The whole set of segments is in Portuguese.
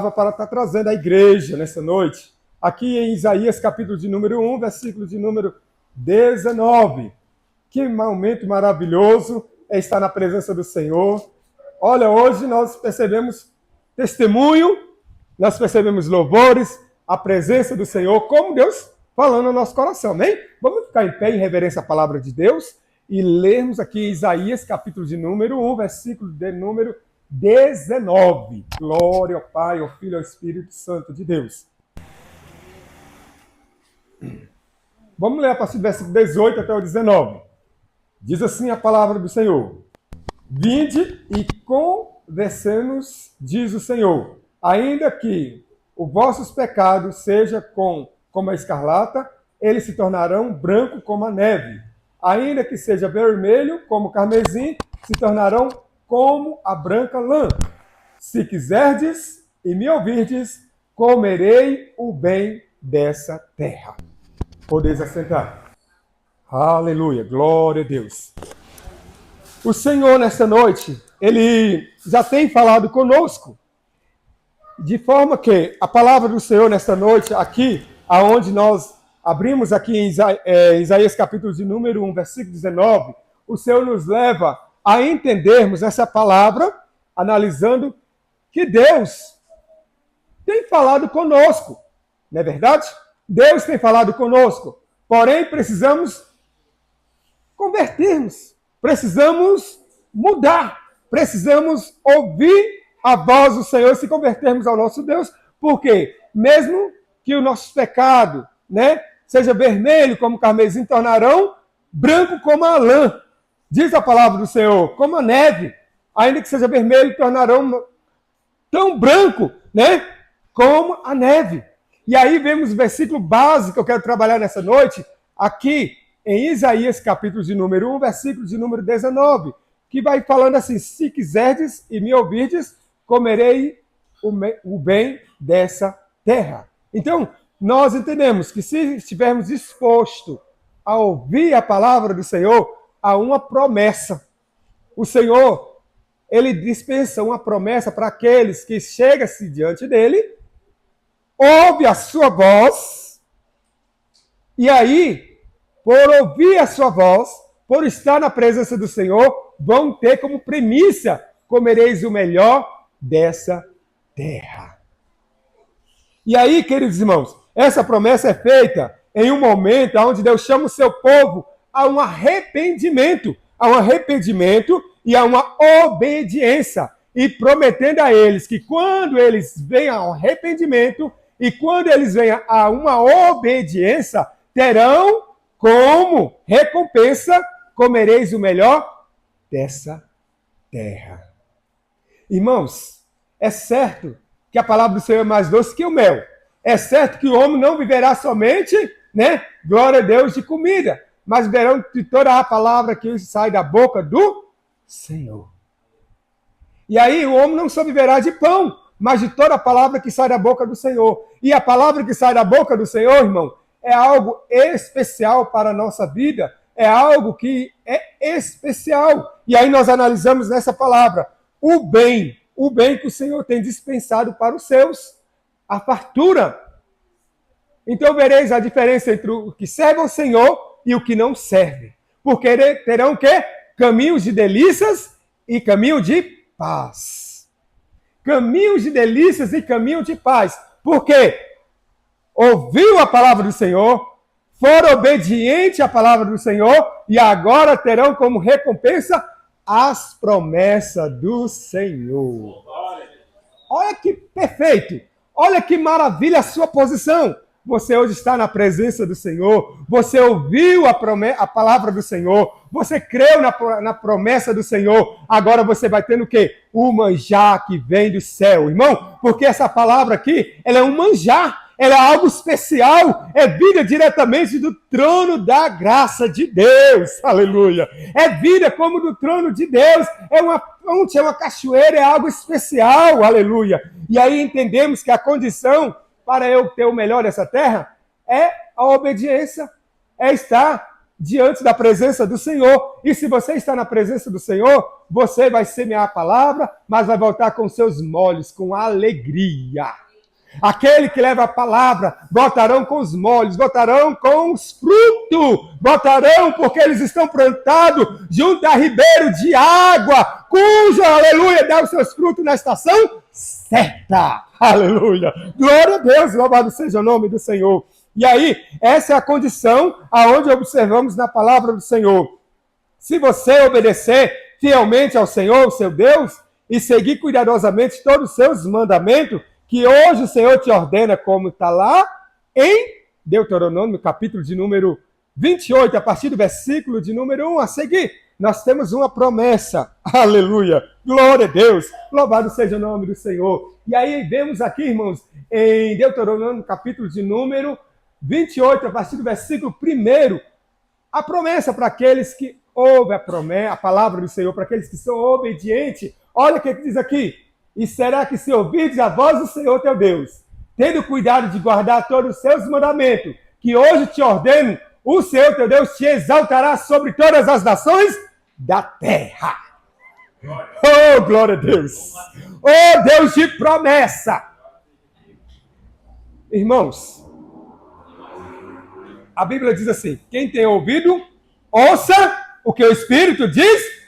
Para estar trazendo à igreja nessa noite, aqui em Isaías capítulo de número 1, versículo de número 19. Que momento maravilhoso é estar na presença do Senhor. Olha, hoje nós percebemos testemunho, nós percebemos louvores, a presença do Senhor, como Deus falando no nosso coração, amém? Vamos ficar em pé em reverência à palavra de Deus e lermos aqui Isaías capítulo de número 1, versículo de número 19. Glória ao Pai, ao Filho e ao Espírito Santo de Deus. Vamos ler a partir do versículo 18 até o 19. Diz assim a palavra do Senhor. Vinde e conversemos, diz o Senhor, ainda que os vossos pecados sejam como a escarlata, eles se tornarão branco como a neve. Ainda que seja vermelho como o carmesim, se tornarão como a branca lã. Se quiserdes e me ouvirdes, comerei o bem dessa terra. Podeis assentar. Aleluia, glória a Deus. O Senhor, nesta noite, Ele já tem falado conosco, de forma que a palavra do Senhor nesta noite, aqui, aonde nós abrimos aqui em Isaías capítulo de número 1, versículo 19, o Senhor nos leva a entendermos essa palavra, analisando que Deus tem falado conosco, não é verdade? Deus tem falado conosco, porém precisamos convertermos, precisamos mudar, precisamos ouvir a voz do Senhor e se convertermos ao nosso Deus, porque mesmo que o nosso pecado, seja vermelho como o carmesim, tornarão branco como a lã. Diz a palavra do Senhor, como a neve, ainda que seja vermelho, tornarão tão branco, como a neve. E aí vemos o versículo básico que eu quero trabalhar nessa noite, aqui em Isaías, capítulo de número 1, versículo de número 19, que vai falando assim, se quiserdes e me ouvirdes, comerei o bem dessa terra. Então, nós entendemos que se estivermos dispostos a ouvir a palavra do Senhor, há uma promessa. O Senhor, Ele dispensa uma promessa para aqueles que chegam-se diante dEle, ouve a sua voz, e aí, por ouvir a sua voz, por estar na presença do Senhor, vão ter como premissa, comereis o melhor dessa terra. E aí, queridos irmãos, essa promessa é feita em um momento onde Deus chama o seu povo a um arrependimento e a uma obediência, e prometendo a eles que quando eles venham ao arrependimento e quando eles venham a uma obediência, terão como recompensa, comereis o melhor dessa terra. Irmãos, é certo que a palavra do Senhor é mais doce que o mel. É certo que o homem não viverá somente, glória a Deus, de comida, mas viverão de toda a palavra que sai da boca do Senhor. E aí o homem não só viverá de pão, mas de toda a palavra que sai da boca do Senhor. E a palavra que sai da boca do Senhor, irmão, é algo especial para a nossa vida, é algo que é especial. E aí nós analisamos nessa palavra o bem que o Senhor tem dispensado para os seus, a fartura. Então vereis a diferença entre o que serve ao Senhor e o que não serve. Porque terão o quê? Caminhos de delícias e caminho de paz. Caminhos de delícias e caminho de paz. Por quê? Ouviu a palavra do Senhor, foram obedientes à palavra do Senhor e agora terão como recompensa as promessas do Senhor. Olha que perfeito, olha que maravilha a sua posição. Você hoje está na presença do Senhor, você ouviu a palavra do Senhor, você creu na promessa do Senhor, agora você vai tendo o quê? O manjar que vem do céu, irmão, porque essa palavra aqui, ela é um manjar, ela é algo especial, é vida diretamente do trono da graça de Deus, aleluia. É vida como do trono de Deus, é uma fonte, é uma cachoeira, é algo especial, aleluia. E aí entendemos que a condição para eu ter o melhor dessa terra é a obediência, é estar diante da presença do Senhor. E se você está na presença do Senhor, você vai semear a palavra, mas vai voltar com seus molhos, com alegria. Aquele que leva a palavra, voltarão com os molhos, voltarão com os frutos, voltarão porque eles estão plantados junto a ribeiro de água, cujo, aleluia, dá os seus frutos na estação certa. Aleluia. Glória a Deus, louvado seja o nome do Senhor. E aí, essa é a condição aonde observamos na palavra do Senhor. Se você obedecer fielmente ao Senhor, o seu Deus, e seguir cuidadosamente todos os seus mandamentos, que hoje o Senhor te ordena, como está lá em Deuteronômio, capítulo de número 28, a partir do versículo de número 1 a seguir, nós temos uma promessa. Aleluia! Glória a Deus! Louvado seja o nome do Senhor. E aí vemos aqui, irmãos, em Deuteronômio, capítulo de número 28, a partir do versículo 1, a promessa para aqueles que ouvem a palavra do Senhor, para aqueles que são obedientes. Olha o que diz aqui. E será que se ouvirdes a voz do Senhor teu Deus, tendo cuidado de guardar todos os seus mandamentos, que hoje te ordeno, o Senhor teu Deus te exaltará sobre todas as nações da terra. Oh, glória a Deus! Oh, Deus de promessa! Irmãos, a Bíblia diz assim, quem tem ouvido, ouça o que o Espírito diz.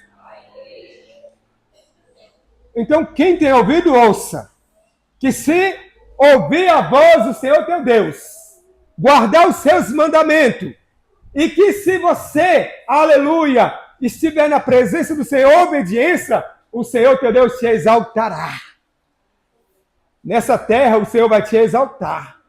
Então, quem tem ouvido, ouça. Que se ouvir a voz do Senhor teu Deus, guardar os seus mandamentos, e que se você, aleluia, estiver na presença do Senhor, obediência, o Senhor teu Deus te exaltará. Nessa terra, o Senhor vai te exaltar.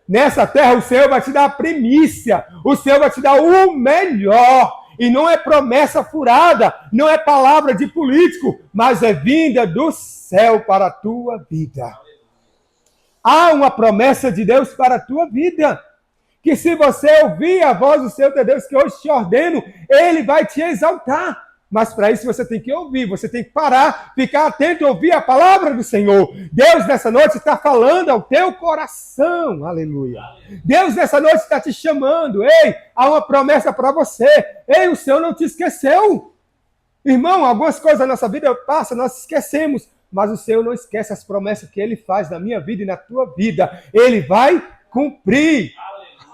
Nessa terra, o Senhor vai te dar a primícia. O Senhor vai te dar o melhor. E não é promessa furada, não é palavra de político, mas é vinda do céu para a tua vida. Há uma promessa de Deus para a tua vida, que se você ouvir a voz do Senhor teu Deus, que hoje te ordeno, Ele vai te exaltar. Mas para isso você tem que ouvir, você tem que parar, ficar atento e ouvir a palavra do Senhor. Deus nessa noite está falando ao teu coração, aleluia. Deus nessa noite está te chamando, ei, há uma promessa para você. Ei, o Senhor não te esqueceu. Irmão, algumas coisas na nossa vida passam, nós esquecemos, mas o Senhor não esquece as promessas que Ele faz na minha vida e na tua vida. Ele vai cumprir,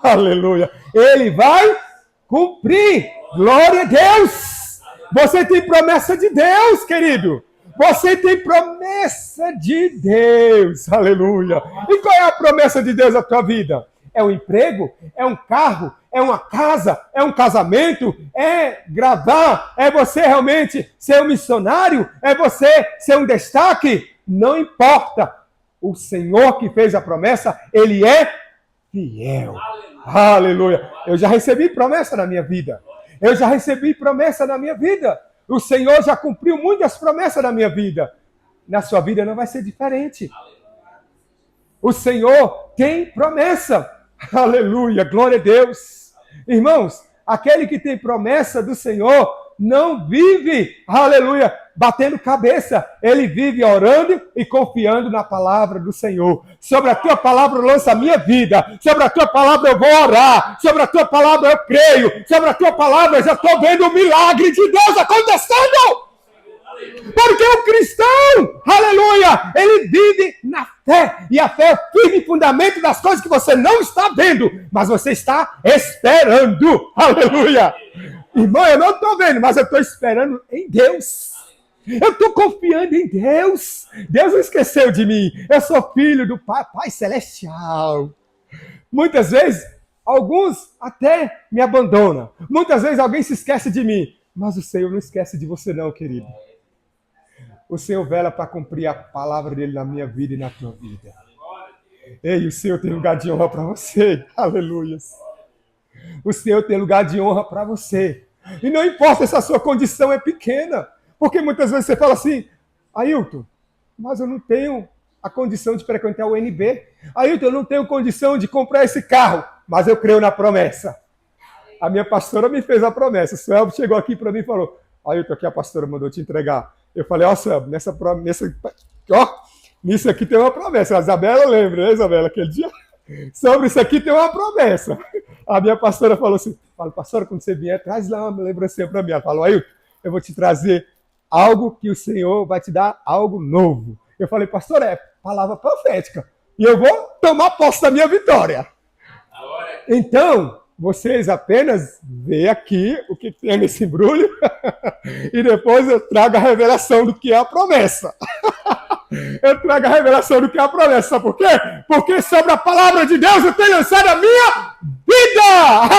aleluia. Ele vai cumprir, glória a Deus. Você tem promessa de Deus, querido. Você tem promessa de Deus. Aleluia. E qual é a promessa de Deus na tua vida? É um emprego? É um carro? É uma casa? É um casamento? É gravar? É você realmente ser um missionário? É você ser um destaque? Não importa. O Senhor que fez a promessa, Ele é fiel. Aleluia. Eu já recebi promessa na minha vida. Eu já recebi promessa na minha vida. O Senhor já cumpriu muitas promessas na minha vida. Na sua vida não vai ser diferente. O Senhor tem promessa. Aleluia, glória a Deus. Irmãos, aquele que tem promessa do Senhor não vive, aleluia, batendo cabeça. Ele vive orando e confiando na palavra do Senhor. Sobre a tua palavra eu lanço a minha vida. Sobre a tua palavra eu vou orar. Sobre a tua palavra eu creio. Sobre a tua palavra eu já estou vendo o milagre de Deus acontecendo. Porque o cristão, aleluia, ele vive na fé. E a fé é o firme fundamento das coisas que você não está vendo, mas você está esperando. Aleluia. Irmão, eu não estou vendo, mas eu estou esperando em Deus. Eu estou confiando em Deus. Deus não esqueceu de mim. Eu sou filho do Pai Celestial. Muitas vezes, alguns até me abandonam. Muitas vezes alguém se esquece de mim. Mas o Senhor não esquece de você não, querido. O Senhor vela para cumprir a palavra dele na minha vida e na tua vida. Ei, o Senhor tem lugar de honra para você. Aleluia. O Senhor tem lugar de honra para você. E não importa se a sua condição é pequena. Porque muitas vezes você fala assim, Ailton, mas eu não tenho a condição de frequentar o NB. Ailton, eu não tenho condição de comprar esse carro. Mas eu creio na promessa. A minha pastora me fez a promessa. O Selvo chegou aqui para mim e falou, Ailton, aqui a pastora mandou te entregar. Eu falei, ó, Selvo, nessa promessa, ó, nisso aqui tem uma promessa. A Isabela lembra, né, Isabela, aquele dia? Sobre isso aqui tem uma promessa. A minha pastora falou assim, falo, pastora, quando você vier, traz lá uma lembrancinha para mim. Ela falou, Ailton, eu vou te trazer algo que o Senhor vai te dar algo novo. Eu falei, pastor, é palavra profética. E eu vou tomar posse da minha vitória. Então, vocês apenas veem aqui o que tem nesse embrulho e depois eu trago a revelação do que é a promessa. Eu trago a revelação do que é a promessa. Sabe por quê? Porque sobre a palavra de Deus eu tenho lançado a minha vida.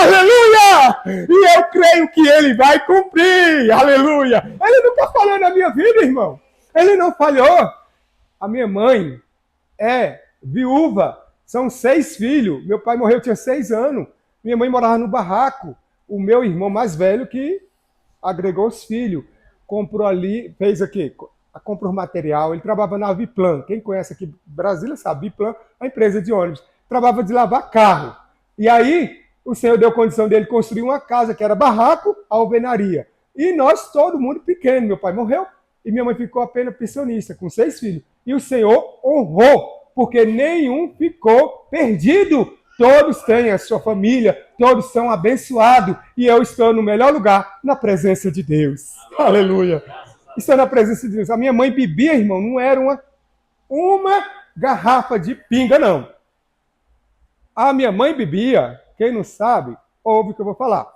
Aleluia! E eu creio que ele vai cumprir. Aleluia! Ele nunca falhou na minha vida, irmão. Ele não falhou. A minha mãe é viúva. São 6 filhos. Meu pai morreu, eu tinha 6 anos. Minha mãe morava no barraco. O meu irmão mais velho que agregou os filhos. Comprou ali, fez aqui, comprou material. Ele trabalhava na Viplan. Quem conhece aqui Brasília sabe, Viplan é a empresa de ônibus. Trabalhava de lavar carro. E aí, o Senhor deu condição dele construir uma casa, que era barraco, alvenaria. E nós, todo mundo pequeno. Meu pai morreu e minha mãe ficou apenas pensionista, com 6 filhos. E o Senhor honrou, porque nenhum ficou perdido. Todos têm a sua família, todos são abençoados. E eu estou no melhor lugar, na presença de Deus. Aleluia. Estou na presença de Deus. A minha mãe bebia, irmão, não era uma garrafa de pinga, não. A minha mãe bebia, quem não sabe, ouve o que eu vou falar.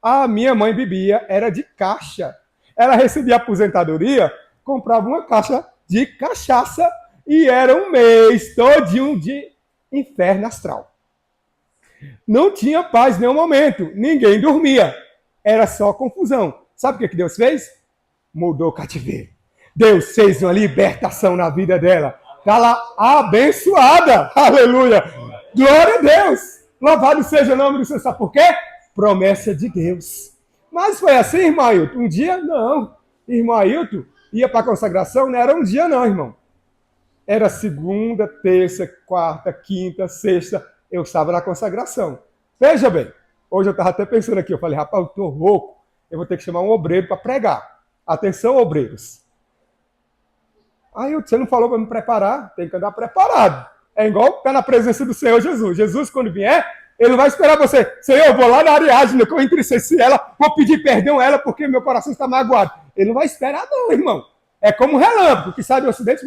A minha mãe bebia, era de caixa. Ela recebia aposentadoria, comprava uma caixa de cachaça e era um mês todinho de inferno astral. Não tinha paz em nenhum momento, ninguém dormia. Era só confusão. Sabe o que Deus fez? Mudou o cativeiro. Deus fez uma libertação na vida dela. Está lá abençoada. Aleluia. Glória a Deus. Louvado seja o nome do Senhor. Sabe por quê? Promessa de Deus. Mas foi assim, irmão Ailton? Um dia? Não. Irmão Ailton ia para a consagração, não era um dia não, irmão. Era segunda, terça, quarta, quinta, sexta. Eu estava na consagração. Veja bem. Hoje eu estava até pensando aqui. Eu falei, rapaz, eu estou rouco. Eu vou ter que chamar um obreiro para pregar. Atenção, obreiros. Aí você não falou para me preparar? Tem que andar preparado. É igual ficar na presença do Senhor Jesus. Jesus, quando vier, ele não vai esperar você. Senhor, eu vou lá na Ariadne, que eu entristeci ela, vou pedir perdão a ela porque meu coração está magoado. Ele não vai esperar não, irmão. É como um relâmpago, que sai do Ocidente e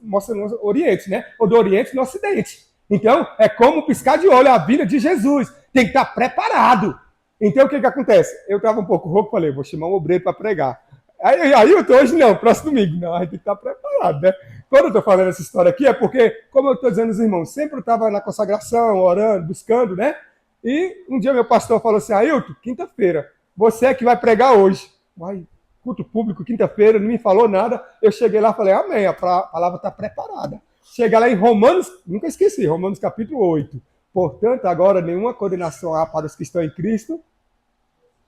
mostra no Oriente, né? Ou do Oriente no Ocidente. Então, é como piscar de olho a vida de Jesus. Tem que estar preparado. Então, o que acontece? Eu estava um pouco rouco, falei, vou chamar um obreiro para pregar. Aí eu estou hoje, não, próximo domingo. Não, a gente tem que estar preparado, né? Quando eu estou falando essa história aqui, é porque, como eu estou dizendo aos irmãos, sempre eu estava na consagração, orando, buscando, né? E um dia meu pastor falou assim, Ailton, quinta-feira, você é que vai pregar hoje. Vai, culto público, quinta-feira, não me falou nada. Eu cheguei lá e falei, amém, a palavra está preparada. Cheguei lá em Romanos, nunca esqueci, Romanos capítulo 8. Portanto, agora nenhuma condenação há para os que estão em Cristo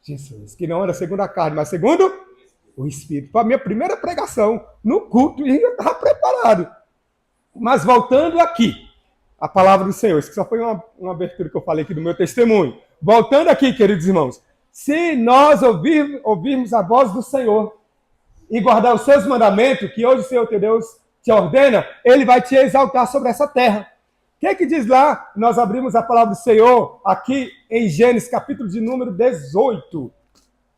Jesus, que não era segundo a carne, mas segundo o Espírito. Foi a minha primeira pregação no culto e eu estava preparado. Mas voltando aqui, a palavra do Senhor, isso só foi uma abertura que eu falei aqui do meu testemunho. Voltando aqui, queridos irmãos, se nós ouvirmos a voz do Senhor e guardar os seus mandamentos, que hoje o Senhor teu Deus te ordena, ele vai te exaltar sobre essa terra. O que diz lá? Nós abrimos a palavra do Senhor aqui em Gênesis, capítulo de número 18.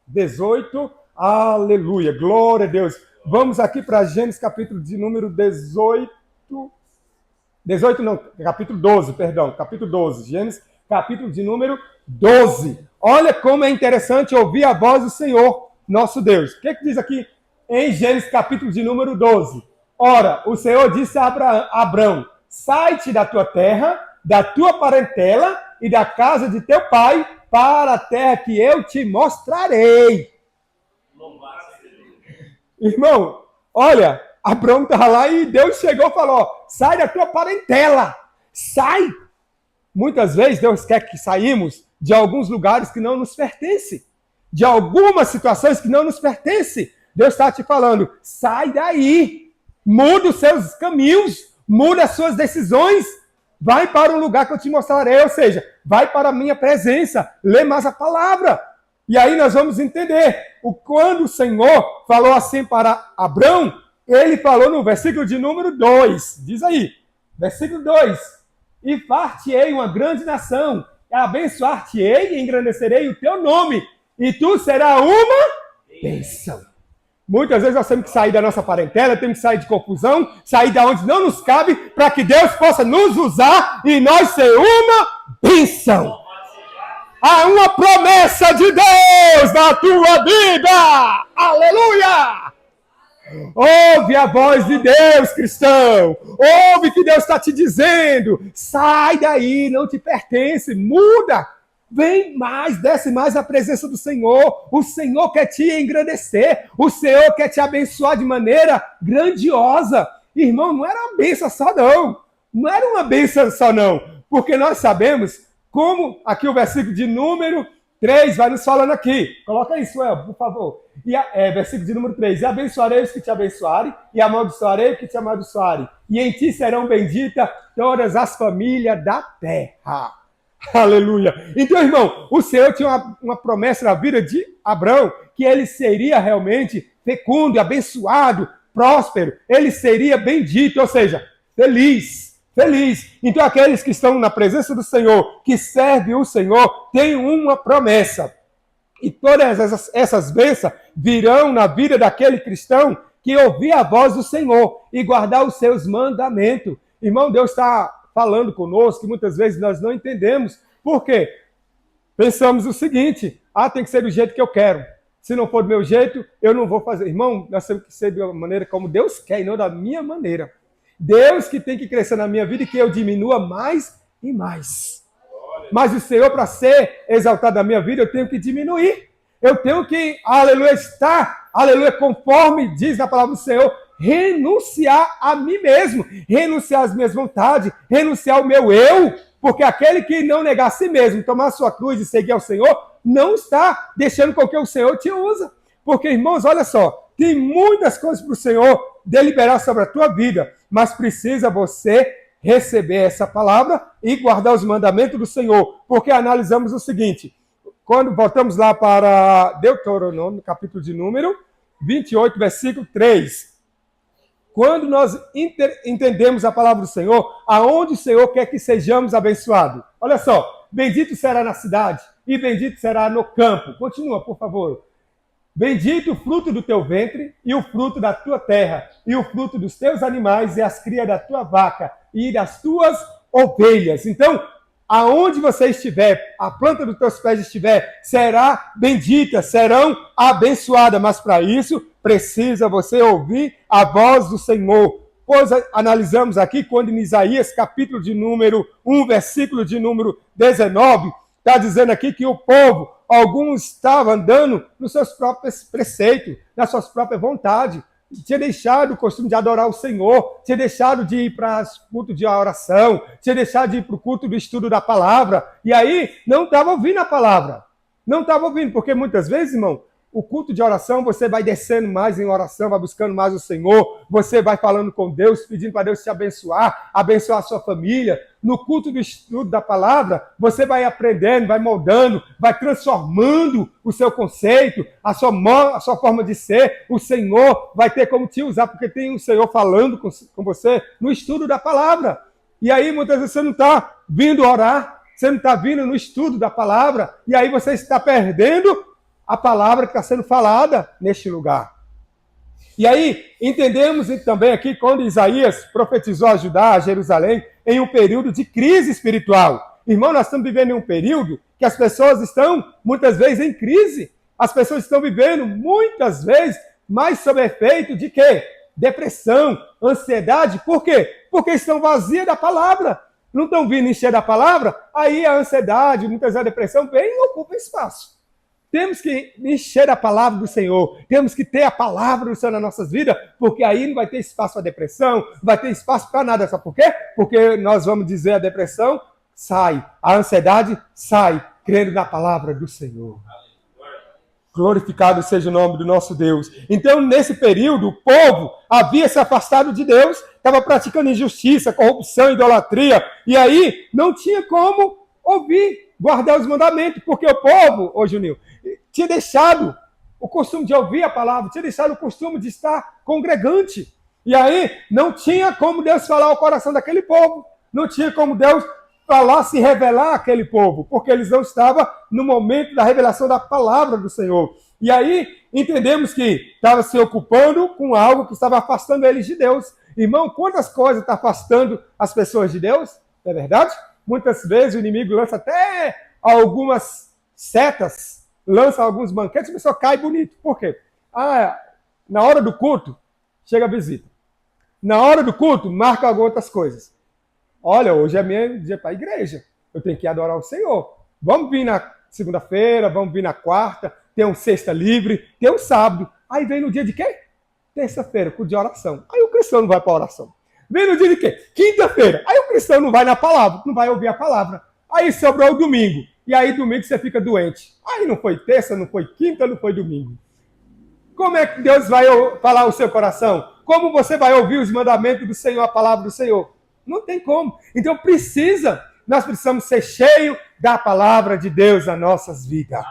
18, aleluia, glória a Deus. Vamos aqui para Gênesis, capítulo de número 18. 18 não, capítulo 12, perdão, capítulo 12. Gênesis, capítulo de número 12. Olha como é interessante ouvir a voz do Senhor, nosso Deus. O que diz aqui em Gênesis, capítulo de número 12? Ora, o Senhor disse a Abrão, sai-te da tua terra, da tua parentela e da casa de teu pai, para a terra que eu te mostrarei. Irmão, olha, Abraão estava lá e Deus chegou e falou, sai da tua parentela, sai. Muitas vezes Deus quer que saímos de alguns lugares que não nos pertencem, de algumas situações que não nos pertencem. Deus está te falando, sai daí, muda os seus caminhos, muda as suas decisões, vai para um lugar que eu te mostrarei, ou seja, vai para a minha presença, lê mais a palavra. E aí nós vamos entender, quando o Senhor falou assim para Abrão, ele falou no versículo de número 2, diz aí, versículo 2, e far-te-ei uma grande nação, abençoar-te-ei e engrandecerei o teu nome, e tu serás uma bênção. Muitas vezes nós temos que sair da nossa parentela, temos que sair de confusão, sair da onde não nos cabe, para que Deus possa nos usar e nós ser uma bênção. Há uma promessa de Deus na tua vida. Aleluia! Ouve a voz de Deus, cristão. Ouve o que Deus está te dizendo. Sai daí, não te pertence. Muda. Vem mais, desce mais na presença do Senhor. O Senhor quer te engrandecer. O Senhor quer te abençoar de maneira grandiosa. Irmão, não era uma bênção só, não. Não era uma bênção só, não. Porque nós sabemos como, aqui o versículo de número 3 vai nos falando aqui. Coloca isso, El, por favor. Versículo de número 3. E abençoarei os que te abençoarem, e amaldiçoarei os que te amaldiçoarem. E em ti serão benditas todas as famílias da terra. Aleluia. Então, irmão, o Senhor tinha uma promessa na vida de Abraão, que ele seria realmente fecundo, abençoado, próspero. Ele seria bendito, ou seja, feliz. Feliz. Então, aqueles que estão na presença do Senhor, que servem o Senhor, têm uma promessa. E todas essas bênçãos virão na vida daquele cristão que ouvir a voz do Senhor e guardar os seus mandamentos. Irmão, Deus está falando conosco que muitas vezes nós não entendemos. Por quê? Pensamos o seguinte: tem que ser do jeito que eu quero. Se não for do meu jeito, eu não vou fazer. Irmão, nós temos que ser de uma maneira como Deus quer e não da minha maneira. Deus que tem que crescer na minha vida e que eu diminua mais e mais. Mas o Senhor, para ser exaltado na minha vida, eu tenho que diminuir. Eu tenho que, aleluia, estar, aleluia, conforme diz na palavra do Senhor, renunciar a mim mesmo, renunciar às minhas vontades, renunciar ao meu eu, porque aquele que não negar a si mesmo, tomar a sua cruz e seguir ao Senhor, não está deixando com que o Senhor te usa. Porque, irmãos, olha só, tem muitas coisas para o Senhor deliberar sobre a tua vida, mas precisa você receber essa palavra e guardar os mandamentos do Senhor. Porque analisamos o seguinte, quando voltamos lá para Deuteronômio, capítulo de número 28, versículo 3. Quando nós entendemos a palavra do Senhor, aonde o Senhor quer que sejamos abençoados. Olha só, bendito será na cidade e bendito será no campo. Continua, por favor. Bendito o fruto do teu ventre e o fruto da tua terra, e o fruto dos teus animais e as crias da tua vaca e das tuas ovelhas. Então, aonde você estiver, a planta dos teus pés estiver, será bendita, serão abençoadas. Mas para isso, precisa você ouvir a voz do Senhor. Pois analisamos aqui quando em Isaías, capítulo de número 1, versículo de número 19, está dizendo aqui que o povo, alguns estavam andando nos seus próprios preceitos, nas suas próprias vontades. Tinha deixado o costume de adorar o Senhor, tinha deixado de ir para o culto de oração, tinha deixado de ir para o culto do estudo da palavra, e aí não estava ouvindo a palavra. Não estava ouvindo, porque muitas vezes, irmão, o culto de oração, você vai descendo mais em oração, vai buscando mais o Senhor, você vai falando com Deus, pedindo para Deus te abençoar, abençoar a sua família. No culto do estudo da palavra, você vai aprendendo, vai moldando, vai transformando o seu conceito, a sua forma de ser. O Senhor vai ter como te usar, porque tem o Senhor falando com você no estudo da palavra. E aí, muitas vezes, você não está vindo orar, você não está vindo no estudo da palavra, e aí você está perdendo a palavra que está sendo falada neste lugar. E aí, entendemos também aqui quando Isaías profetizou a Judá, a Jerusalém, em um período de crise espiritual. Irmão, nós estamos vivendo em um período que as pessoas estão, muitas vezes, em crise. As pessoas estão vivendo, muitas vezes, mais sob efeito de quê? Depressão, ansiedade. Por quê? Porque estão vazias da palavra. Não estão vindo encher da palavra, aí a ansiedade, muitas vezes a depressão vem e ocupa espaço. Temos que encher a palavra do Senhor. Temos que ter a palavra do Senhor nas nossas vidas, porque aí não vai ter espaço para depressão, não vai ter espaço para nada. Sabe por quê? Porque nós vamos dizer a depressão sai, a ansiedade sai, crendo na palavra do Senhor. Glorificado seja o nome do nosso Deus. Então, nesse período, o povo havia se afastado de Deus, estava praticando injustiça, corrupção, idolatria, e aí não tinha como ouvir, guardar os mandamentos, porque o povo, ô Juninho, tinha deixado o costume de ouvir a palavra, tinha deixado o costume de estar congregante. E aí não tinha como Deus falar ao coração daquele povo, não tinha como Deus para lá se revelar àquele povo, porque eles não estavam no momento da revelação da palavra do Senhor. E aí entendemos que estava se ocupando com algo que estava afastando eles de Deus. Irmão, quantas coisas está afastando as pessoas de Deus? Não é verdade? Muitas vezes o inimigo lança até algumas setas, lança alguns banquetes e a pessoa cai bonito. Por quê? Na hora do culto, chega a visita. Na hora do culto, marca algumas outras coisas. Olha, hoje é meu dia para a igreja. Eu tenho que adorar o Senhor. Vamos vir na segunda-feira, vamos vir na quarta, tem um sexta livre, tem um sábado. Aí vem no dia de quê? Terça-feira, culto de oração. Aí o cristão não vai para a oração. Vem no dia de quê? Quinta-feira. Aí o cristão não vai na palavra, não vai ouvir a palavra. Aí sobrou o domingo. E aí domingo você fica doente. Aí não foi terça, não foi quinta, não foi domingo. Como é que Deus vai falar o seu coração? Como você vai ouvir os mandamentos do Senhor, a palavra do Senhor? Não tem como. Então nós precisamos ser cheios da palavra de Deus nas nossas vidas.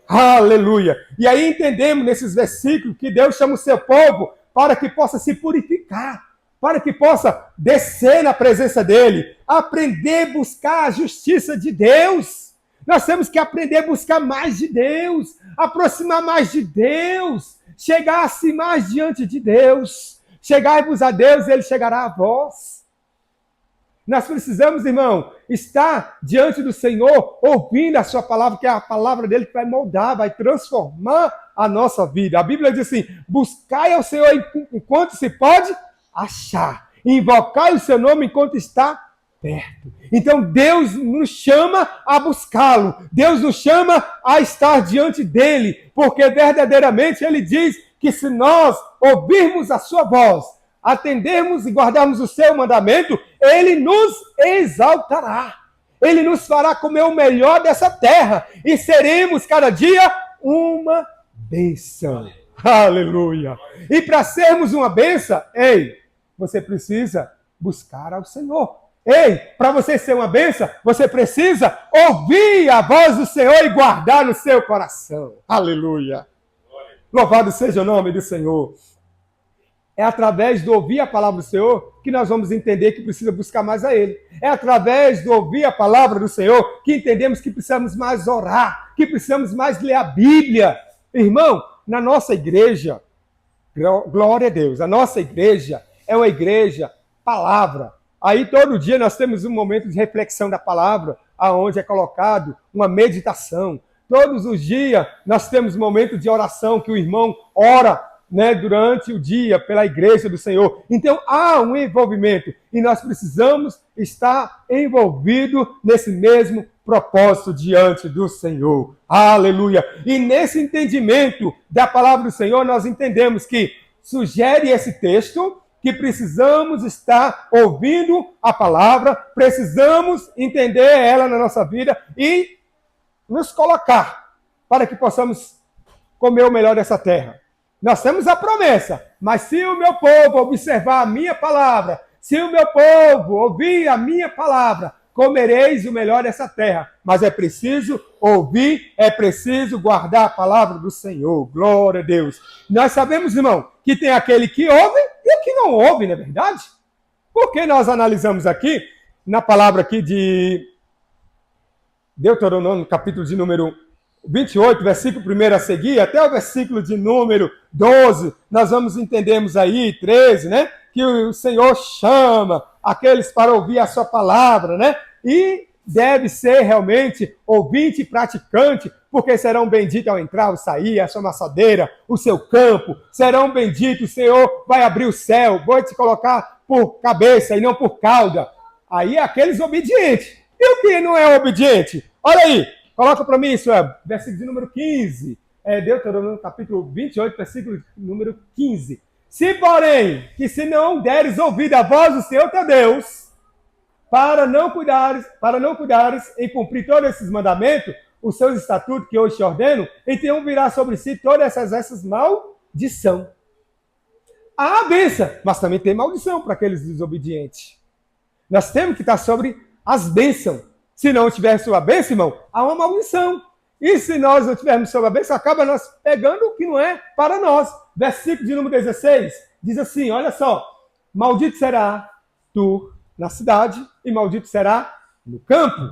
Aleluia. E aí entendemos nesses versículos que Deus chama o seu povo para que possa se purificar, para que possa descer na presença dele, aprender a buscar a justiça de Deus. Nós temos que aprender a buscar mais de Deus, aproximar mais de Deus, chegar-se mais diante de Deus. Chegai-vos a Deus, ele chegará a vós. Nós precisamos, irmão, estar diante do Senhor, ouvindo a sua palavra, que é a palavra dele que vai moldar, vai transformar a nossa vida. A Bíblia diz assim, buscai ao Senhor enquanto se pode achar, invocai o seu nome enquanto está perto. Então Deus nos chama a buscá-lo, Deus nos chama a estar diante dele, porque verdadeiramente ele diz que se nós ouvirmos a sua voz, atendermos e guardarmos o seu mandamento, ele nos exaltará. Ele nos fará comer o melhor dessa terra e seremos cada dia uma bênção. Aleluia! E para sermos uma bênção, você precisa buscar ao Senhor. Para você ser uma bênção, você precisa ouvir a voz do Senhor e guardar no seu coração. Aleluia! Louvado seja o nome do Senhor. É através de ouvir a palavra do Senhor que nós vamos entender que precisa buscar mais a Ele. É através de ouvir a palavra do Senhor que entendemos que precisamos mais orar, que precisamos mais ler a Bíblia. Irmão, na nossa igreja, glória a Deus, a nossa igreja é uma igreja palavra. Aí todo dia nós temos um momento de reflexão da palavra, aonde é colocado uma meditação. Todos os dias nós temos um momento de oração que o irmão ora, durante o dia pela igreja do Senhor. Então há um envolvimento e nós precisamos estar envolvidos nesse mesmo propósito diante do Senhor. Aleluia! E nesse entendimento da palavra do Senhor, nós entendemos que sugere esse texto que precisamos estar ouvindo a palavra, precisamos entender ela na nossa vida e nos colocar para que possamos comer o melhor dessa terra. Nós temos a promessa, mas se o meu povo observar a minha palavra, se o meu povo ouvir a minha palavra, comereis o melhor dessa terra. Mas é preciso ouvir, é preciso guardar a palavra do Senhor. Glória a Deus. Nós sabemos, irmão, que tem aquele que ouve e o que não ouve, não é verdade? Porque nós analisamos aqui, na palavra aqui de Deuteronômio, capítulo de número 28, versículo 1 a seguir, até o versículo de número 12, nós vamos entendermos aí, 13, que o Senhor chama aqueles para ouvir a sua palavra, e deve ser realmente ouvinte e praticante, porque serão benditos ao entrar, ao sair, a sua maçadeira, o seu campo, serão benditos, o Senhor vai abrir o céu, vai te colocar por cabeça e não por cauda. Aí é aqueles obedientes. E o que não é obediente? Olha aí, coloca para mim isso, versículo de número 15. Deuteronômio capítulo 28, versículo número 15. Se, porém, que se não deres ouvido a voz do Senhor teu Deus, para não cuidares em cumprir todos esses mandamentos, os seus estatutos que hoje te ordeno, então virá sobre si todas essas maldição. Há bênção, mas também tem maldição para aqueles desobedientes. Nós temos que estar sobre as bênçãos. Se não tiver sobre a bênção, irmão, há uma maldição. E se nós não tivermos sobre a bênção, acaba nós pegando o que não é para nós. Versículo de número 16 diz assim, olha só, maldito será tu na cidade e maldito será no campo.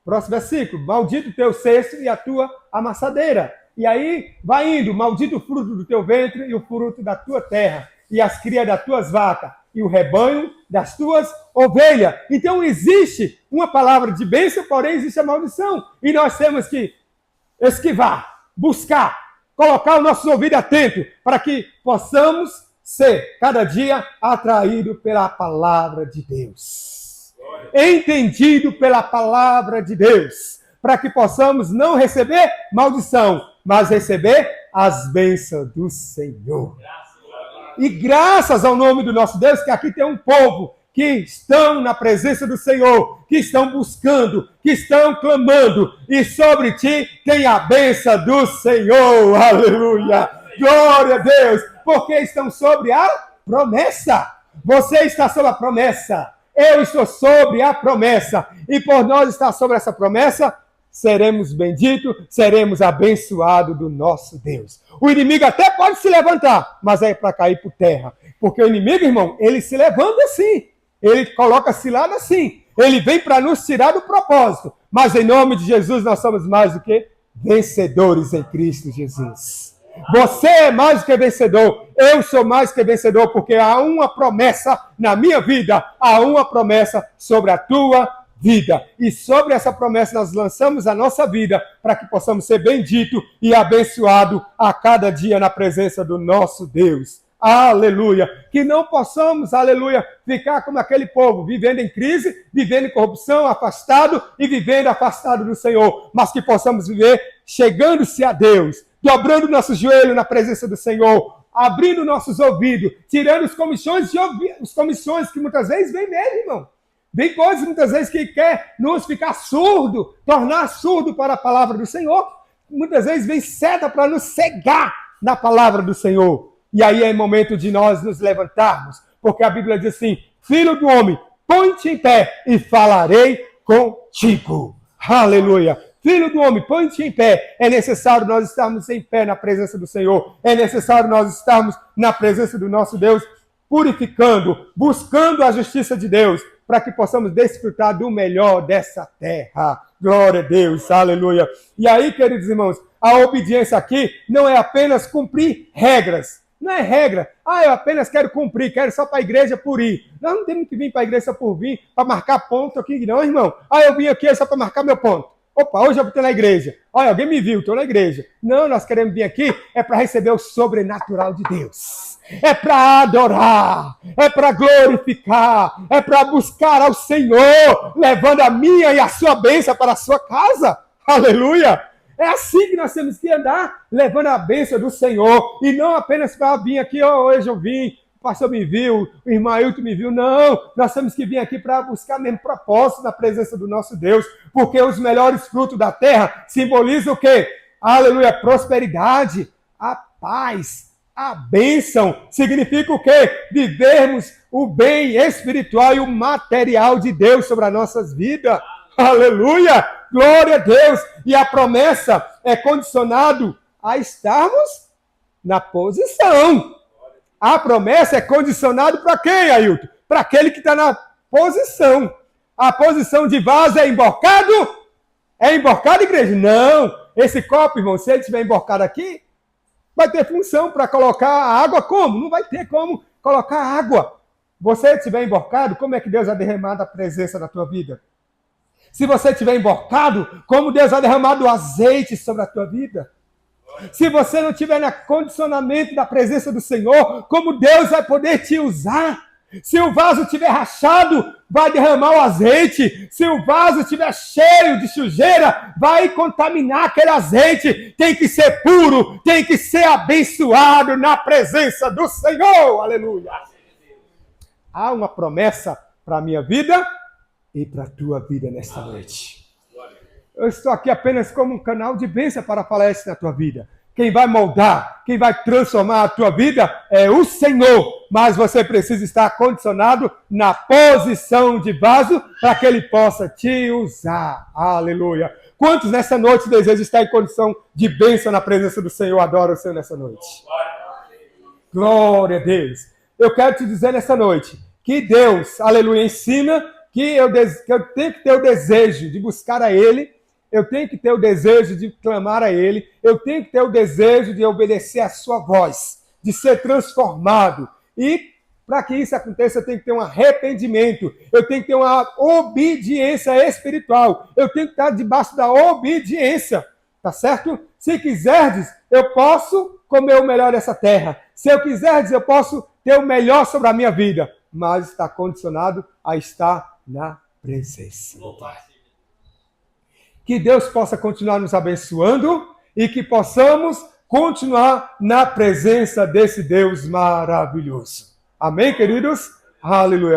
Próximo versículo. Maldito o teu cesto e a tua amassadeira. E aí vai indo. Maldito o fruto do teu ventre e o fruto da tua terra. E as crias das tuas vacas. E o rebanho das tuas ovelhas. Então existe uma palavra de bênção, porém existe a maldição. E nós temos que esquivar, buscar, colocar o nosso ouvido atento para que possamos ser, cada dia, atraídos pela palavra de Deus. Entendido pela palavra de Deus. Para que possamos não receber maldição, mas receber as bênçãos do Senhor. E graças ao nome do nosso Deus, que aqui tem um povo que estão na presença do Senhor, que estão buscando, que estão clamando, e sobre ti tem a bênção do Senhor. Aleluia! Glória a Deus! Porque estão sobre a promessa. Você está sobre a promessa. Eu estou sobre a promessa. E por nós estar sobre essa promessa, seremos benditos, seremos abençoados do nosso Deus. O inimigo até pode se levantar, mas é para cair por terra. Porque o inimigo, irmão, ele se levanta assim. Ele coloca cilada assim. Ele vem para nos tirar do propósito. Mas em nome de Jesus nós somos mais do que vencedores em Cristo Jesus. Você é mais do que vencedor. Eu sou mais do que vencedor, porque há uma promessa na minha vida. Há uma promessa sobre a tua vida. E sobre essa promessa nós lançamos a nossa vida para que possamos ser benditos e abençoados a cada dia na presença do nosso Deus. Aleluia! Que não possamos, aleluia, ficar como aquele povo, vivendo em crise, vivendo em corrupção, afastado e vivendo afastado do Senhor. Mas que possamos viver chegando-se a Deus, dobrando nossos joelhos na presença do Senhor, abrindo nossos ouvidos, tirando os comichões de ouvir, os comichões que muitas vezes vem mesmo, irmão. Vem coisas muitas vezes que quer nos ficar surdo, tornar surdo para a palavra do Senhor. Muitas vezes vem seta para nos cegar na palavra do Senhor. E aí é momento de nós nos levantarmos, porque a Bíblia diz assim: Filho do homem, põe-te em pé e falarei contigo. Aleluia! Filho do homem, põe-te em pé. É necessário nós estarmos em pé na presença do Senhor. É necessário nós estarmos na presença do nosso Deus, purificando, buscando a justiça de Deus, para que possamos desfrutar do melhor dessa terra. Glória a Deus, aleluia. E aí, queridos irmãos, a obediência aqui não é apenas cumprir regras. Não é regra. Eu apenas quero cumprir, quero só para a igreja por ir. Nós não temos que vir para a igreja por vir, para marcar ponto aqui, não, irmão. Eu vim aqui só para marcar meu ponto. Opa, hoje eu estou na igreja. Olha, alguém me viu, estou na igreja. Não, nós queremos vir aqui para receber o sobrenatural de Deus. É para adorar, é para glorificar, é para buscar ao Senhor, levando a minha e a sua bênção para a sua casa. Aleluia! É assim que nós temos que andar, levando a bênção do Senhor, e não apenas para vir aqui, hoje eu vim, o pastor me viu, o irmão Ailton me viu. Não, nós temos que vir aqui para buscar mesmo propósito na presença do nosso Deus, porque os melhores frutos da terra simbolizam o quê? Aleluia, prosperidade, a paz, a bênção. Significa o quê? Vivermos o bem espiritual e o material de Deus sobre as nossas vidas. Aleluia! Glória a Deus! E a promessa é condicionado a estarmos na posição. A promessa é condicionado para quem, Ailton? Para aquele que está na posição. A posição de vaso é emborcado? É emborcado, igreja? Não! Esse copo, irmão, se ele estiver emborcado aqui, vai ter função para colocar a água como? Não vai ter como colocar água. Você estiver emborcado, como é que Deus vai derramar a presença na tua vida? Se você estiver emborcado, como Deus vai derramar o azeite sobre a tua vida? Se você não estiver no condicionamento da presença do Senhor, como Deus vai poder te usar? Se o vaso estiver rachado, vai derramar o azeite. Se o vaso estiver cheio de sujeira, vai contaminar aquele azeite. Tem que ser puro, tem que ser abençoado na presença do Senhor. Aleluia! Há uma promessa para a minha vida e para a tua vida nesta noite. Eu estou aqui apenas como um canal de bênção para falar isso na tua vida. Quem vai moldar, quem vai transformar a tua vida é o Senhor. Mas você precisa estar condicionado na posição de vaso para que Ele possa te usar. Aleluia. Quantos nessa noite desejam estar em condição de bênção na presença do Senhor? Adora o Senhor nessa noite. Glória a Deus. Eu quero te dizer nessa noite que Deus, aleluia, ensina que eu tenho que ter o desejo de buscar a Ele, eu tenho que ter o desejo de clamar a Ele, eu tenho que ter o desejo de obedecer a sua voz, de ser transformado. E para que isso aconteça, eu tenho que ter um arrependimento, eu tenho que ter uma obediência espiritual, eu tenho que estar debaixo da obediência, tá certo? Se quiserdes, eu posso comer o melhor dessa terra. Se eu quiserdes, eu posso ter o melhor sobre a minha vida, mas está condicionado a estar na presença. Que Deus possa continuar nos abençoando e que possamos continuar na presença desse Deus maravilhoso. Amém, queridos? Aleluia.